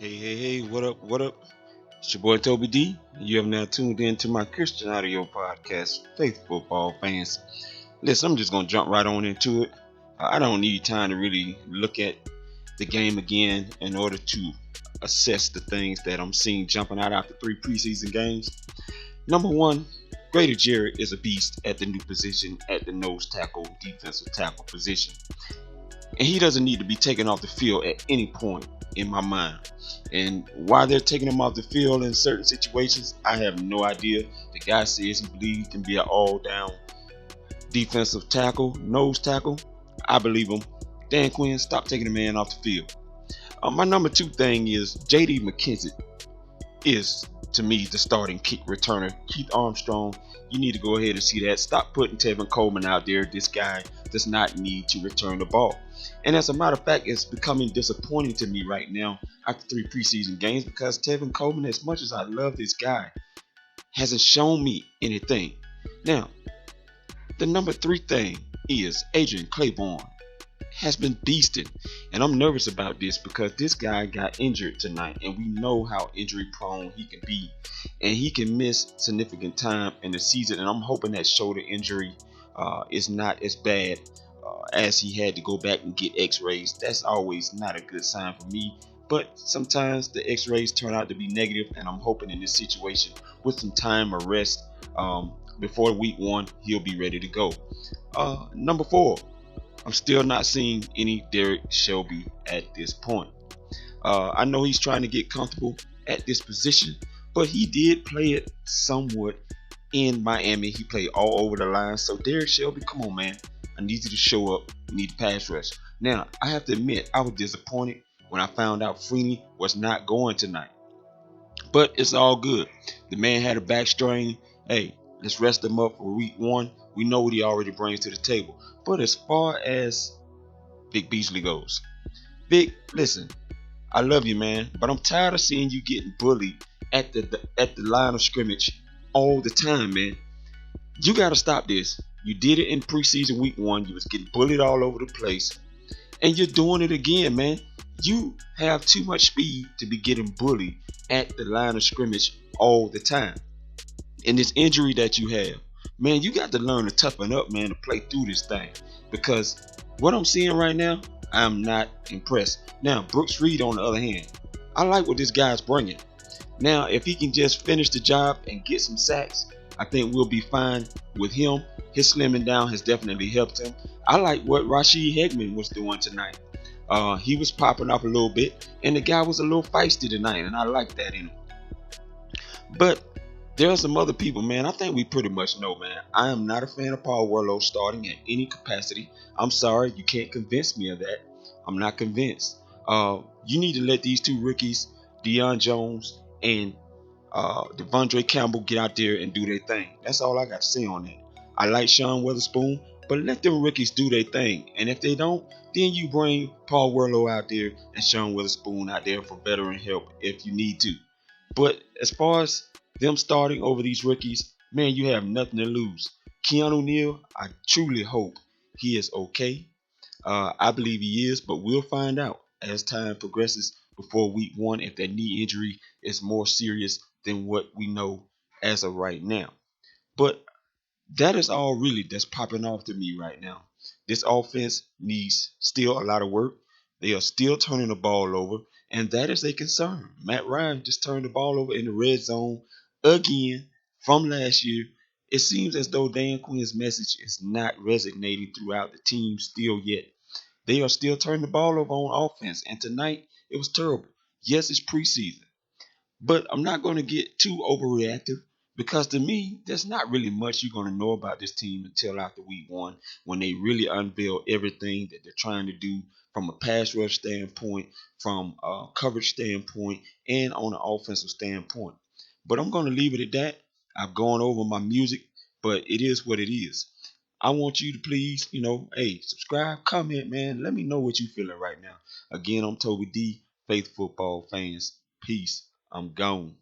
Hey, what up, what up? It's your boy Toby D. You have now tuned in to my Christian audio podcast, Faith Football Fans. Listen, I'm just going to jump right on into it. I don't need time to really look at the game again in order to assess the things that I'm seeing jumping out after 3 preseason games. Number one, Grady Jarrett is a beast at the new position at the nose tackle, defensive tackle position. And he doesn't need to be taken off the field at any point in my mind. And why they're taking him off the field in certain situations, I have no idea. The guy says he believes he can be an all-down defensive tackle, nose tackle. I believe him. Dan Quinn, stop taking the man off the field. My number two thing is J.D. McKissic is, to me, the starting kick returner. Keith Armstrong, you need to go ahead and see that. Stop putting Tevin Coleman out there. This guy does not need to return the ball. And as a matter of fact, it's becoming disappointing to me right now after 3 preseason games because Tevin Coleman, as much as I love this guy, hasn't shown me anything. Now, the number three thing is Adrian Clayborne has been beasting, and I'm nervous about this because this guy got injured tonight, and we know how injury prone he can be, and he can miss significant time in the season. And I'm hoping that shoulder injury is not as bad as he had to go back and get x-rays. That's always not a good sign for me, but sometimes the x-rays turn out to be negative, and I'm hoping in this situation with some time or rest before week one he'll be ready to go. Number four, I'm still not seeing any Derek Shelby at this point. I know he's trying to get comfortable at this position, but he did play it somewhat in Miami. He played all over the line. So Derek Shelby, come on, man. I need you to show up. We need to pass rush. Now, I have to admit, I was disappointed when I found out Freeney was not going tonight. But it's all good. The man had a back strain. Hey, let's rest him up for week one. We know what he already brings to the table. But as far as Vic Beasley goes, Vic, listen, I love you, man, but I'm tired of seeing you getting bullied at the line of scrimmage all the time, man. You got to stop this. You did it in preseason week one. You was getting bullied all over the place, and you're doing it again, man. You have too much speed to be getting bullied at the line of scrimmage all the time. And this injury that you have, man, you got to learn to toughen up, man, to play through this thing. Because what I'm seeing right now, I'm not impressed. Now, Brooks Reed, on the other hand, I like what this guy's bringing. Now, if he can just finish the job and get some sacks, I think we'll be fine with him. His slimming down has definitely helped him. I like what Rashid Hegman was doing tonight. He was popping up a little bit, and the guy was a little feisty tonight, and I like that in him. But there are some other people, man. I think we pretty much know, man. I am not a fan of Paul Warlow starting at any capacity. I'm sorry, you can't convince me of that. I'm not convinced. You need to let these two rookies, Deion Jones and Devondre Campbell, get out there and do their thing. That's all I got to say on that. I like Sean Witherspoon, but let them rookies do their thing. And if they don't, then you bring Paul Warlow out there and Sean Witherspoon out there for veteran help if you need to. But as far as them starting over these rookies, man, you have nothing to lose. Keanu Neal, I truly hope he is okay. I believe he is, but we'll find out as time progresses before week one if that knee injury is more serious than what we know as of right now. But that is all really that's popping off to me right now. This offense needs still a lot of work. They are still turning the ball over, and that is a concern. Matt Ryan just turned the ball over in the red zone again from last year. It seems as though Dan Quinn's message is not resonating throughout the team still yet. They are still turning the ball over on offense, and tonight it was terrible. Yes, it's preseason, but I'm not going to get too overreactive because to me, there's not really much you're going to know about this team until after week one when they really unveil everything that they're trying to do from a pass rush standpoint, from a coverage standpoint, and on an offensive standpoint. But I'm going to leave it at that. I've gone over my music, but it is what it is. I want you to please, hey, subscribe, comment, man. Let me know what you're feeling right now. Again, I'm Toby D, Faith Football Fans. Peace. I'm gone.